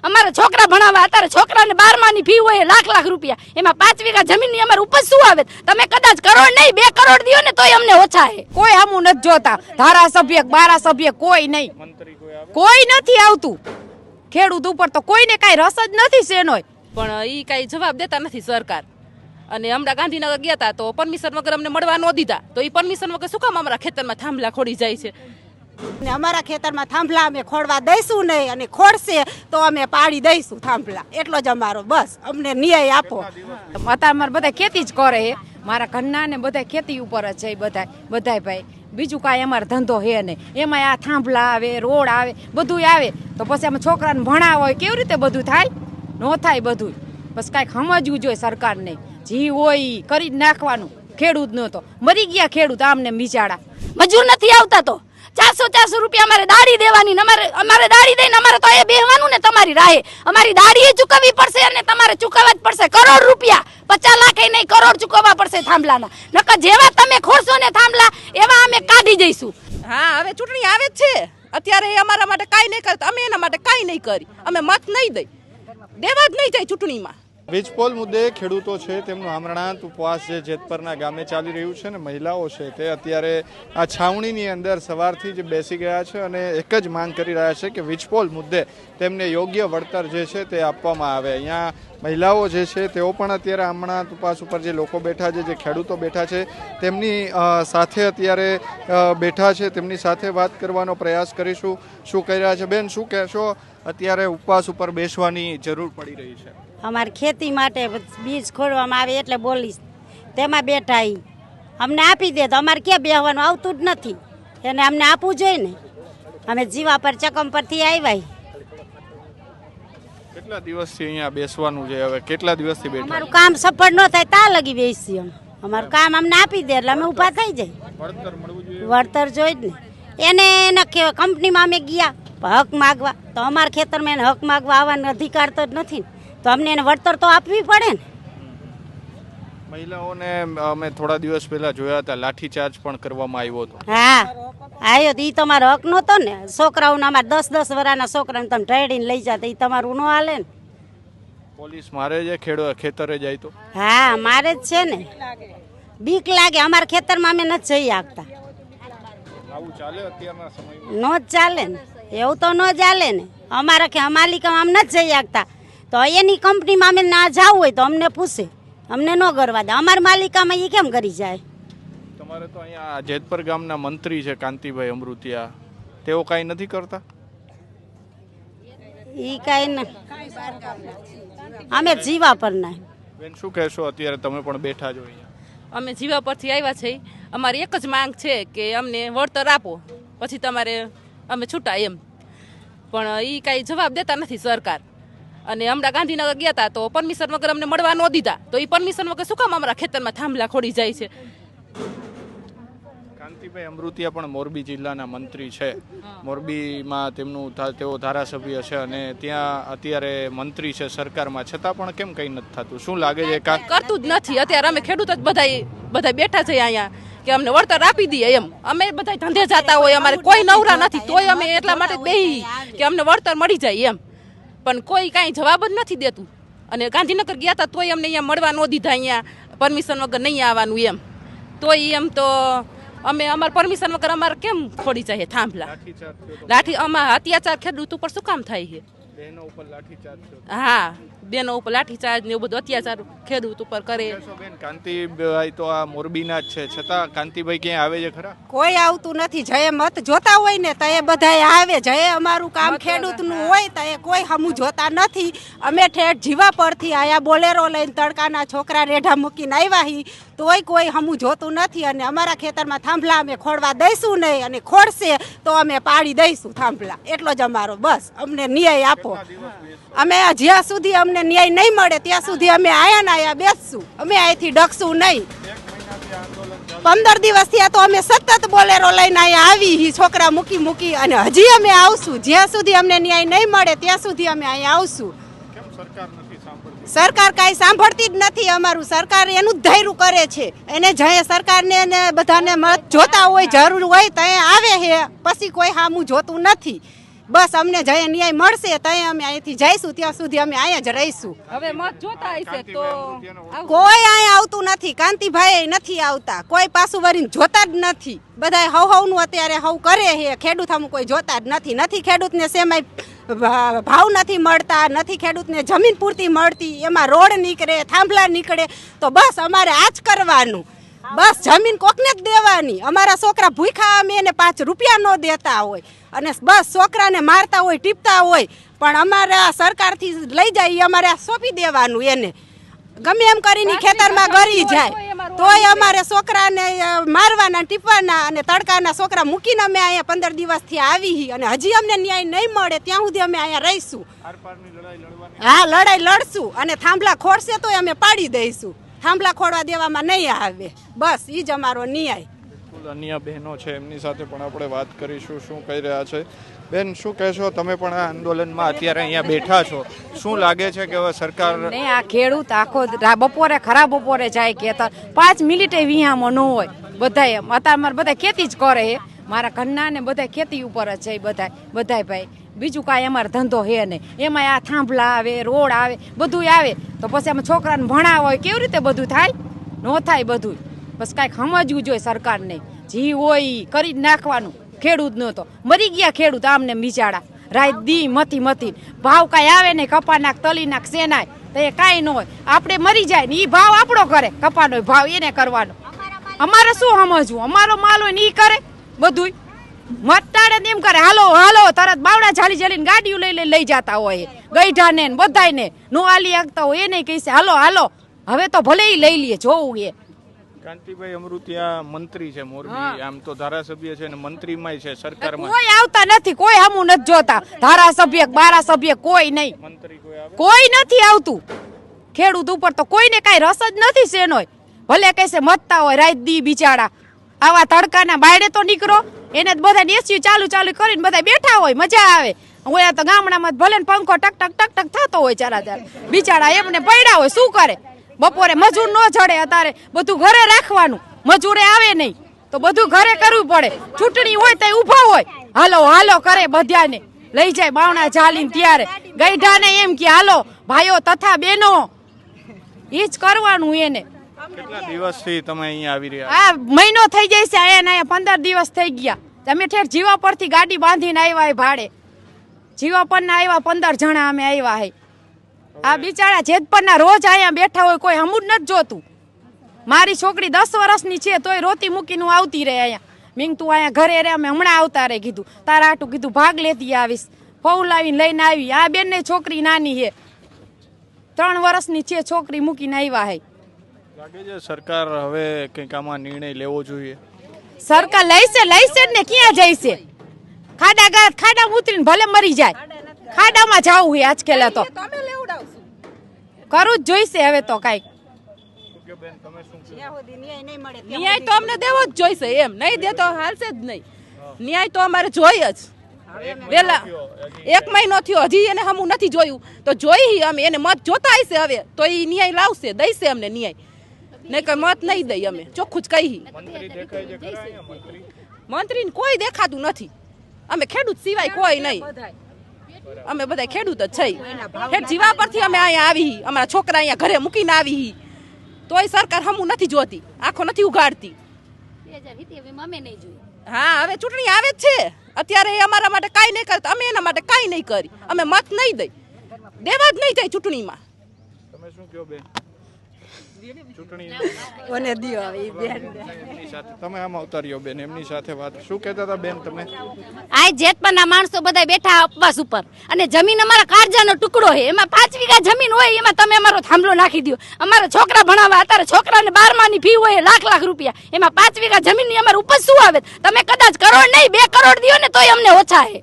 અમારા છોકરા ભણાવવા, અત્યારે છોકરાને 12માની ફી હોય લાખ રૂપિયા, એમાં 5 વીઘા જમીનની અમારે ઉપજ શું આવે? તમે કદાચ કરોડ નહીં 2 કરોડ દિયો ને તોય અમને ઓછા છે. કોઈ હમું નથી જોતા, ધારાસભ્ય બારાસભ્ય કોઈ નહીં, કોઈ નથી આવતું. ખેડૂત ઉપર તો કોઈને કાંઈ રસ જ નથી શેનોય. પણ ઈ કાંઈ જવાબ દેતા નથી સરકાર. અને હમણાં ગાંધીનગર ગયા હતા તો પરમિશન વગર અમને મળવા ન દીધા, તો એ પરમિશન વગર શું કામ અમારા ખેતરમાં થાંભલા ખોડી જાય છે? અમારા ખેતરમાં થાંભલા અમે ખોડવા દઈશું નહીં, અને ખોડશે તો અમે પાડી દઈશું થાંભલા. એટલો જ અમારો બસ, અમને ન્યાય આપો. અત્યારે મારે બધા ખેતી જ કરે, મારા ઘરના ને બધા ખેતી ઉપર જ છે બધા ભાઈ. બીજું કાંઈ અમારો ધંધો હે નહીં. એમાં આ થાંભલા આવે, રોડ આવે, બધું આવે તો પછી અમે છોકરાને ભણાવવા હોય કેવી રીતે બધું થાય? ન થાય બધું. બસ કાંઈક સમજવું જોઈએ સરકારને. જી હોય કરી જ નાખવાનું. ખેડૂત નો તો મરી ગયા ખેડૂત આમને બિચારા. મજૂર નથી આવતા તો 400 રૂપિયા અમારે દાડી દેવાની, અમારે દાડી દઈને અમારે તો એ બેહવાનું ને તમારી રાહે. અમારી દાડી ચૂકવવી પડશે અને તમારે ચૂકવવા જ પડશે કરોડ રૂપિયા. 50 લાખ નહીં, કરોડ ચૂકવવા પડશે થાંભલાના. નકર જેવા તમે ખોરશો ને થાંભલા એવા અમે કાઢી જઈશું. હા, હવે ચૂંટણી આવે જ છે. અત્યારે એ અમારા માટે કાંઈ નહીં કરતા, અમે એના માટે કાંઈ નહીં કરી. અમે મત નહીં દઈ, દેવા જ નહીં જાય ચૂંટણીમાં. વીજપોલ મુદ્દે ખેડૂતો છે તેમનું આમરણાંત ઉપવાસ જે જેતપરના ગામે ચાલી રહ્યું છે, અને મહિલાઓ છે તે અત્યારે આ છાવણીની અંદર સવારથી જ બેસી ગયા છે અને એક જ માંગ કરી રહ્યા છે કે વીજપોલ મુદ્દે તેમને યોગ્ય વળતર જે છે તે આપવામાં આવે. અહીંયા મહિલાઓ જે છે તેઓ પણ અત્યારે આમરણાંત ઉપવાસ ઉપર જે લોકો બેઠા છે, જે ખેડૂતો બેઠા છે તેમની સાથે અત્યારે બેઠા છે, તેમની સાથે વાત કરવાનો પ્રયાસ કરીશું. શું કહી રહ્યા છે બેન, શું કહેશો? અત્યારે ઉપવાસ ઉપર બેસવાની જરૂર પડી રહી છે. અમારી ખેતી માટે બીજ ખોડવામાં આવે એટલે બોલીશ તેમાં બેઠા અમને આપી દે તો અમારે ક્યાં બેહવાનું આવતું જ નથી. એને અમને આપવું જોઈએ ને. અમે જીવા પર ચકમ પરથી આવ્યા. કેટલા દિવસથી અહીંયા બેસવાનું છે? હવે કેટલા દિવસથી બેઠા? અમારું કામ સફળ ન થાય ત્યાં લગી બેસી અમે. અમારું કામ અમને આપી દે એટલે અમે ઊભા થઈ જાય. વળતર મળવું જોઈએ. વળતર જોઈ જ ને. એના કંપનીમાં અમે ગયા હક માગવા, તો અમારા ખેતરમાં એને હક માગવા આવવાનો અધિકાર તો જ નથી ને. તો અમને એને વળતર તો આપવી પડે ને. મહિલાઓને અમે થોડા દિવસ પહેલા જોયા હતા, લાઠીચાર્જ પણ કરવામાં આવ્યો હતો. હા આવ્યો તો એ તમારો હક નહોતો ને. છોકરાઓને અમારે 10-10 વર્ષના છોકરાને તમે ઢળીને લઈ જતા, એ તમારું ન હાલે ને. પોલીસ મારે છે ખેતરે જાય તો? હા મારે જ છે ને. બીક લાગે. અમારા ખેતરમાં અમે નથી જઈ શકતા. આવું ચાલે અત્યારના સમયમાં? ન જ ચાલે ને, એવું તો ન ચાલે ને. અમારા માલિકામાં આમ નથી જઈ શકતા, તો એની કંપનીમાં અમે ના જવું હોય તો અમને પૂછે, અમને ન કરવા દે. અમારા માલિકામાં એ કેમ કરી જાય? તમારે તો અહીંયા જેતપર ગામના મંત્રી છે કાંતિભાઈ અમૃતિયા, તેઓ કાંઈ નથી કરતા? એ કાંઈ ન, અમે જીવા પર ના. બેન શું કહેશો? અત્યારે તમે પણ બેઠા છો અહીંયા. અમે જીવા પરથી આવ્યા છે. અમારી એક જ માંગ છે કે અમને વળતર આપો, પછી તમારે અમે છૂટા એમ. પણ એ કાંઈ જવાબ દેતા નથી સરકાર. અને હમણાં ગાંધીનગર ગયા હતા તો પરમિશન વગર અમને મળવા ન દીધા, તો એ પરમિશન વગર શું કામ અમારા ખેતરમાં થાંભલા ખોડી જાય છે? કાંતિભાઈ અમૃતિયા પણ મોરબી જિલ્લાના મંત્રી છે. મોરબીમાં તેઓ ધારાસભ્ય છે અને ત્યાં અત્યારે મંત્રી છે સરકારમાં, છતાં પણ કેમ કંઈ નથી થતું? શું લાગે છે? કરતું જ નથી. અત્યારે અમે ખેડૂત જ બધા બેઠા છે અહીંયા કે અમને વળતર આપી દઈએ એમ. અમે બધા ધંધે જતા હોય, અમારે કોઈ નવરા નથી, તોય અમે એટલા માટે બેહી કે અમને વળતર મળી જાય એમ. પણ કોઈ કાંઈ જવાબ જ નથી દેતું. અને ગાંધીનગર ગયા હતા તોય અમને અહીંયા મળવા ન દીધા, અહીંયા પરમિશન વગર નહીં આવવાનું એમ. તોય એમ તો અમે અમારા પરમિશન વગર અમારે કેમ ખોડી જાય થાંભલા? અમારા અત્યાચાર ખેડૂત ઉપર શું કામ થાય છે? બહેનો ઉપર લાઠીચાર્જ? હા, બહેનો ઉપર લાઠીચાર્જ ને એવું બધું અત્યાચાર ખેડૂત ઉપર કરે. કાંતિભાઈ તો આ મોરબીના જ છે, છતાં કાંતિભાઈ ક્યાંય આવે છે ખરા? કોઈ આવતું નથી. જય મત જોતા હોય ને તો એ બધા આવે. જય અમારું કામ ખેડૂતનું હોય તો એ કોઈ હમું જોતા નથી. અમે ઠેઠ જીવા પરથી આયા બોલેરો લઈને તડકાના છોકરા રેઢા મૂકીને આવ્યા હી, તોય કોઈ હમું જોતું નથી. અને અમારા ખેતરમાં થાંભલા અમે ખોડવા દઈશું નહીં, અને ખોડશે તો અમે પાડી દઈશું થાંભલા. એટલો જ અમારો બસ, અમને ન્યાય આપો. અમે જ્યાં સુધી અમને ન્યાય નહીં મળે ત્યાં સુધી અમે આયા બેસશું. અમે અહીંથી ડકશું નહીં. 15 દિવસ થયા તો અમે સતત બોલેરો લઈને અહીંયા આવી છોકરા મૂકી અને હજી અમે આવશું. જ્યાં સુધી અમને ન્યાય નહીં મળે ત્યાં સુધી અમે અહીંયા આવશું. સરકાર કાંઈ સાંભળતી જ નથી અમારું. સરકાર એનું જ ધૈર્યું કરે છે. એને જઈએ સરકારને બધાને મત જોતા હોય, જરૂર હોય તો આવે છે, પછી કોઈ સામું જોતું નથી. બસ અમને જય ન્યાય મળશે ત્યાં અમે અહીંથી જઈશું, ત્યાં સુધી અમે અહીંયા જ રહીશું. હવે મત જોતા હશે તો આવું. કોઈ અહીંયા આવતું નથી, કાંતિભાઈ નથી આવતા, કોઈ પાછું વળીને જોતા જ નથી. બધા હવનું અત્યારે હવ કરે છે, ખેડૂત આમ કોઈ જોતા જ નથી. ખેડૂતને સેમાય ભાવ નથી મળતા, નથી ખેડૂતને જમીન પૂરતી મળતી, એમાં રોડ નીકળે, થાંભલા નીકળે, તો બસ અમારે આ જ કરવાનું. બસ જમીન કોકને જ દેવાની. અમારા છોકરા ભૂખ્યા, અમે એને 5 રૂપિયા ન દેતા હોય અને બસ છોકરાને મારતા હોય, ટીપતા હોય, પણ અમારા સરકારથી લઈ જાય એ અમારે સોંપી દેવાનું. એને ગમે એમ કરીને ખેતરમાં ગળી જાય તોય અમારે છોકરાને મારવાના, ટીપવાના અને તડકાના છોકરા મૂકીને અમે અહીંયા 15 દિવસથી આવી અને હજી અમને ન્યાય નહીં મળે ત્યાં સુધી અમે અહીંયા રહીશું. હા, લડાઈ લડશું અને થાંભલા ખોડશે તોય અમે પાડી દઈશું. થાંભલા ખોડવા દેવામાં નહીં આવે. બસ એ જ અમારો ન્યાય. અન્ય બહેનો છે એમની સાથે પણ આપણે વાત કરીશું શું કહી રહ્યા છે. બેન, શું કહેશો? તમે પણ આ આંદોલનમાં અત્યારે અહીંયા બેઠા છો, શું લાગે છે કે હવે સરકાર ને આ ખેડૂત આખો બપોરે ખરા બપોરે જાય ખેતર 5 મિનિટે વિહામાં ન હોય. બધાય અત્યારે મારે બધા ખેતી જ કરે છે, મારા ઘરના ને બધા ખેતી ઉપર જ છે. બધાય ભાઈ બીજું કાંઈ અમારે ધંધો હે નહીં. એમાં આ થાંભલા આવે, રોડ આવે, બધું આવે તો પછી અમે છોકરાને ભણાવવા હોય કેવી રીતે બધું થાય? ન થાય બધું. બસ કાંઈક સમજવું જોઈએ સરકારને. જી હોય ઈ કરી જ નાખવાનું. ખેડૂત નો તો મરી ગયા ખેડૂત આમને બિચારા રાત દી મથી ભાવ કાંઈ આવે નહીં. કપા નાખ, તલી નાખ, સેનાય તો એ કાંઈ ન હોય. આપણે મરી જાય ને એ ભાવ આપણો કરે, કપાનો ભાવ એને કરવાનો. અમારે શું સમજવું? અમારો માલ હોય ને એ કરે બધું. મટાડે ને એમ કરે, હાલો તરત બાવડા ઝાલીને ગાડીઓ લઈ જતા હોય. ગઈઢાને ને બધાને નો આલી આગતા હોય એને કહેશે હાલો. હવે તો ભલે એ લઈ લઈએ, જોવું એ. કાંતિભાઈ અમૃતિયા મંત્રી છે મોરબી, આમ તો ધારાસભ્ય છે ને મંત્રીમાંય છે સરકારમાં. કોઈ આવતા નથી, કોઈ હમું નથી જોતા. ધારાસભ્ય, બારાસભ્ય કોઈ નહીં, મંત્રી કોઈ આવે? કોઈ નથી આવતું. ખેડૂત ઉપર તો કોઈને કાંઈ રસ જ નથી શેનોય. ભલે કહેશે મતતા હોય રાત દી બિચારા. આવા તડકાના બાયડે તો નીકળો, એને બધા એસી ચાલુ કરીને બધા બેઠા હોય, મજા આવે. હોય તો ગામડામાં ભલે ને પંખો ટક થતો હોય ચારા બિચારા એમને પડ્યા હોય, શું કરે? બપોરે મજૂર ન ચડે, અત્યારે બધું ઘરે રાખવાનું. મજૂરે આવે નહીં તો બધું ઘરે કરવું પડે. ચૂંટણી હોય તો ઊભા હોય, હાલો કરે, બધાને લઈ જાય બાવણા ઝાલીને. ત્યારે ગઈઢાને એમ કે હાલો ભાઈઓ તથા બહેનો, એ જ કરવાનું એને. કેટલા દિવસથી તમે અહીંયા આવી રહ્યા? આ મહિનો થઈ જાય છે. અહીંયા 15 દિવસ થઈ ગયા. તમે ઠેર જીવા પરથી ગાડી બાંધીને આવ્યા ભાડે. જીવા પરના આવ્યા 15 જણા અમે આવ્યા હે. આ બિચારા જેતપરના રોજ અહીંયા બેઠા હોય, કોઈ હમું જ નથી જોતું. મારી છોકરી 10 વર્ષની છે તોય રોતી મૂકીને આવતી રહે અહીંયા. મીંગ તું અહીંયા ઘરે રે, અમે હમણાં આવતા રહે કીધું. તારા હાટું કીધું ભાગ લેતી આવીશ. ફૌ લાવીને લઈને આવી. આ બેનને છોકરી નાની છે, 3 વર્ષની છે છોકરી, મૂકીને આવ્યા હે. લાગે છે સરકાર હવે કંઈક આમાં નિર્ણય લેવો જોઈએ. સરકાર લઈશે ને ક્યાં જઈશે? ખાડા ઉતરીને ભલે મરી જાય. ખાડામાં જવું હોય આજકાલ તો કરવું જ જોઈશે હવે તો કાંઈક. ન્યાય તો અમને દેવો જ જોઈશે. એમ નહીં દે તો હાલશે જ નહીં. ન્યાય તો અમારે જોઈએ જ. વેલા 1 મહિનો થયો હજી એને હમું નથી જોયું તો જોઈ અમે એને મત જોતા હશે હવે તો એ ન્યાય લાવશે, દઈશે અમને ન્યાય. નહીં કઈ મત નહીં દઈ, અમે ચોખ્ખું જ કહી. મંત્રી કોઈ દેખાતું નથી. અમે ખેડૂત સિવાય કોઈ નહીં. અમે બધા ખેડૂત જ છે. હેઠ જીવા પરથી અમે અહીંયા આવી, અમારા છોકરા અહીંયા ઘરે મૂકીને આવી, તોય સરકાર હમું નથી જોતી, આંખો નથી ઉગાડતી. હા, હવે ચૂંટણી આવે જ છે. અત્યારે અમારા માટે કાંઈ નહીં કરતા, અમે એના માટે કાંઈ નહીં કરી. અમે મત નહીં દઈ, દેવા જ નહીં જાય ચૂંટણીમાં. તમે શું કહો બેન? તમે આમ અવતાર્યો બેન, એમની સાથે વાત શું કહેતા હતા બેન તમે? આ જેતપરના માણસો બધા બેઠા ઉપવાસ ઉપર અને જમીન અમારા કારજાનો ટુકડો છે, એમાં 5 વીઘા જમીન હોય, એમાં તમે અમારો થાંભલો નાખી દો. અમારા છોકરા ભણાવવા, અત્યારે છોકરાને 12માની ફી હોય લાખ રૂપિયા, એમાં 5 વીઘા જમીનની અમારે ઉપજ શું આવે? તમે કદાચ કરોડ નહીં 2 કરોડ દો ને તોય અમને ઓછા છે.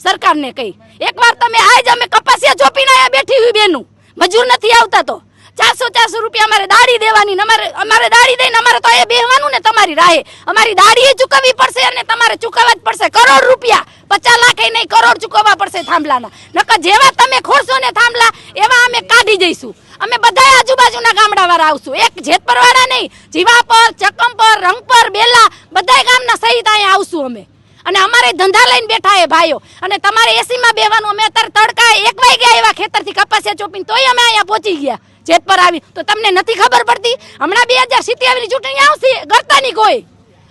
સરકારને કહી એકવાર તમે આજ અમે કપાસિયા ચોપીને આયા બેઠી હોય બેનું, મજૂર નથી આવતા તો 400 રૂપિયા અમારે દાડી દેવાની. અમારે દાડી દઈને અમારે તો એ બેહવાનું ને તમારી રાહે. અમારી દાડી ચૂકવવી પડશે અને તમારે ચૂકવવા જ પડશે કરોડ રૂપિયા. 50 લાખ નહીં, કરોડ ચૂકવવા પડશે થાંભલાના. નકર જેવા તમે ખોરશો ને થાંભલા એવા અમે કાઢી જઈશું. અમે બધા આજુબાજુના ગામડા વાળા આવશું, એક જેતપર વાળા નહીં. જીવાપર, ચકમપર, રંગપર, બેલા બધા ગામના સહિત અહીંયા આવશું અમે. અને અમારે ધંધા લઈને બેઠા એ ભાઈઓ અને તમારે એસીમાં બેવાનું. અમે અત્યારે તડકા 1 વાગ્યા આવ્યા ખેતરથી કપાસિયા ચોપીને તોય અમે અહીંયા પહોંચી ગયા જેતપર આવી. તો તમને નથી ખબર પડતી? હમણાં 2027 ની ચૂંટણી આવશે, ગરતાની કોઈ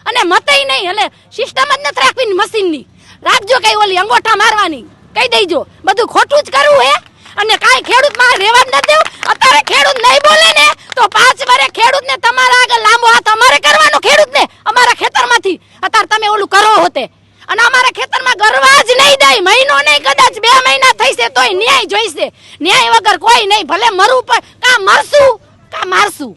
અને મતય નહીં. એટલે સિસ્ટમ જ નથી રાખવી મશીનની. રાખજો કઈ ઓલી અંગોઠા મારવાની કહી દેજો. બધું ખોટું જ કરવું હે અને કાંઈ ખેડૂત માં રહેવા નથી દેવું. અત્યારે ખેડૂત નહીં બોલે ને તો 5 વર્ષે ખેડૂત ને તમારા આગળ લાંબો હાથ અમારે કરવાનો. ખેડૂત ને અમારા ખેતરમાંથી અત્યારે તમે ઓલું કરો હોતે અને અમારા ખેતરમાં ગરવા જ નહીં દે. મહિનો નહીં, કદાચ 2 મહિના થઈશે તોય ન્યાય જોઈશે. ન્યાય વગર કોઈ નહીં. ભલે મરવું પણ કા મરશું કા મારશું,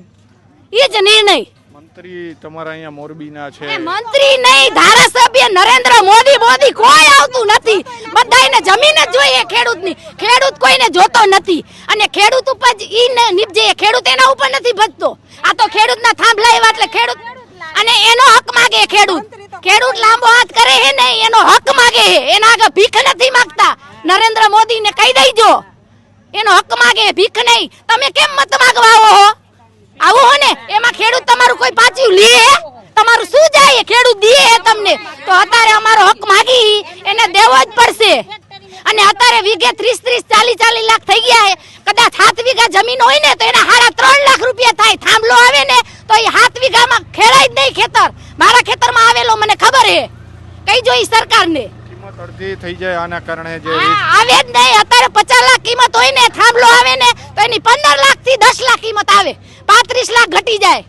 એ જ નિર્ણય. મંત્રી તમારા અહીંયા મોરબીના છે. મંત્રી નહીં, ધારાસભ્ય નરેન્દ્ર મોદી કોઈ આવતું નથી. બધાને જમીન જ જોઈએ ખેડૂતની. ખેડૂત કોઈને જોતો નથી અને ખેડૂત ઉપર ઈ નિપજે. ખેડૂત એના ઉપર નથી ભજતો. આ તો ખેડૂતના થાંભલા એવા એટલે ખેડૂત અને એનો હક માગે. ખેડૂત લાંબો હાથ કરે હે ને એનો હક માગે હે. એના આગળ ભીખ નથી માંગતા. નરેન્દ્ર મોદીને કહી દેજો એનો હક માગે, ભીખ નહીં. તમે કેમ મત માંગવા આવો હો ને? એમાં ખેડૂત તમારું કોઈ પાછું લે? તમારું શું જાય? ખેડૂત દે તમને તો અત્યારે અમારો હક માગી એને દેવો જ પડશે. અને અત્યારે વીઘે 30-40 લાખ થઈ ગયા. કદાચ 7 વીઘા જમીન હોય ને તો એના 3.5 લાખ રૂપિયા થાય. થાંભલો આવે ને તો એ 7 વીઘામાં ખેડાય જ નહીં ખેતર. મારા ખેતરમાં આવેલો મને ખબર હે. કઈ જોઈ સરકારને કિંમત અડધી થઈ જાય આના કારણે જે આવે જ નહીં. અત્યારે 50 લાખ કિંમત હોય ને, થાંભલો આવે ને તો એની 15 લાખ થી 10 લાખ કિંમત આવે. 35 લાખ ઘટી જાય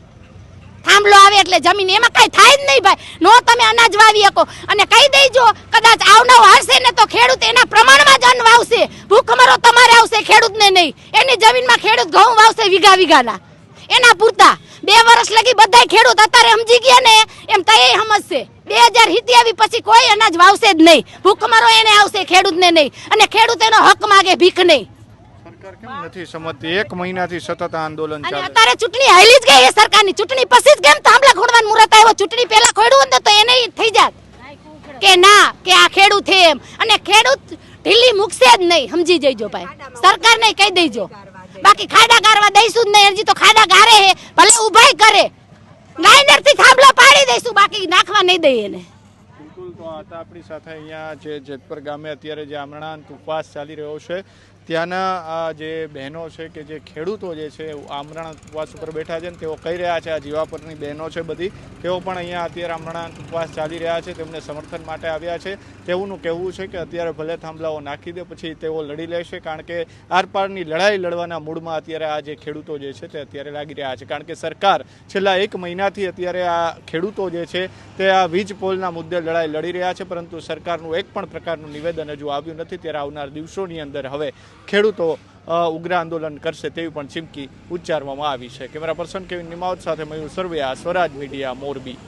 થાંભલો આવે એટલે જમીન. એમાં કઈ થાય જ નહીં ભાઈ. નો તમે અનાજ વાવી શકો અને કહી દેજો કદાચ આવનાવ હશે ને તો ખેડૂત એના પ્રમાણમાં જ અન્ન વાવશે. ભૂખમરો તમારે આવશે, ખેડૂતને નહીં. એની જમીનમાં ખેડૂત ઘઉં વાવશે વીઘાના એના પૂરતા. 2 વર્ષ લગી બધા ખેડૂત અત્યારે સમજી ગયા ને એમ તય સમજશે. 2027 પછી કોઈ અનાજ વાવશે જ નહીં. ભૂખમરો એને આવશે, ખેડૂતને નહીં. અને ખેડૂત એનો હક માગે, ભીખ નહીં. સરકાર કેમ નથી સમજતી? 1 મહિનાથી સતત આંદોલન અને ચાલે. અત્યારે ચૂંટણી હાલી જ ગઈ એ સરકારની. ચૂંટણી પછી જ કેમ થાંભલા ખોડવાનું મુહૂર્ત આવ્યો? ચૂંટણી પહેલા ખોડવું ને તો એને થઈ જાત કે ના કે આ ખેડૂત છે એમ. અને ખેડૂત ઢીલી મૂકશે જ નહીં. સમજી જઈજો ભાઈ. સરકારને કહી દેજો. બાકી ખાડા ગારવા દઈશું જ નહીં. હજી તો ખાડા ગારે હે, ભલે ઉભાઈ કરે. ગાયનર થી થાંભલા પાડી દઈશું, બાકી નાખવા નહીં દઈએ એને. બિલકુલ. તો હતા આપણી સાથે અહીંયા જે જેતપર ગામે અત્યારે જે આમરણાંત ઉપવાસ ચાલી રહ્યો છે ત્યાંના જે બહેનો છે કે જે ખેડૂતો જે છે આમરણાંત ઉપવાસ ઉપર બેઠા છે ને તેઓ કહી રહ્યા છે, આ જીવાપરની બહેનો છે બધી, તેઓ પણ અહીંયા અત્યારે આમરણાંત ઉપવાસ ચાલી રહ્યા છે, તેમને સમર્થન માટે આવ્યા છે. તેઓનું કહેવું છે કે અત્યારે ભલે થાંભલાઓ નાખી દે પછી તેઓ લડી લેશે, કારણ કે આરપારની લડાઈ લડવાના મૂડમાં અત્યારે આ જે ખેડૂતો જે છે તે અત્યારે લાગી રહ્યા છે. કારણ કે સરકાર છેલ્લા 1 મહિનાથી અત્યારે આ ખેડૂતો જે છે તે આ વીજ પોલના મુદ્દે લડાઈ લડી રહ્યા છે, પરંતુ સરકારનું એક પણ પ્રકારનું નિવેદન હજુ આવ્યું નથી. ત્યારે આવનાર દિવસોની અંદર હવે ખેડૂતો ઉગ્ર આંદોલન કરશે તેવી પણ ચીમકી ઉચ્ચારવામાં આવી છે. કેમેરા પર્સન કેવિન નિમાવત સાથે મયુર સરવૈયા, સ્વરાજ મીડિયા, મોરબી.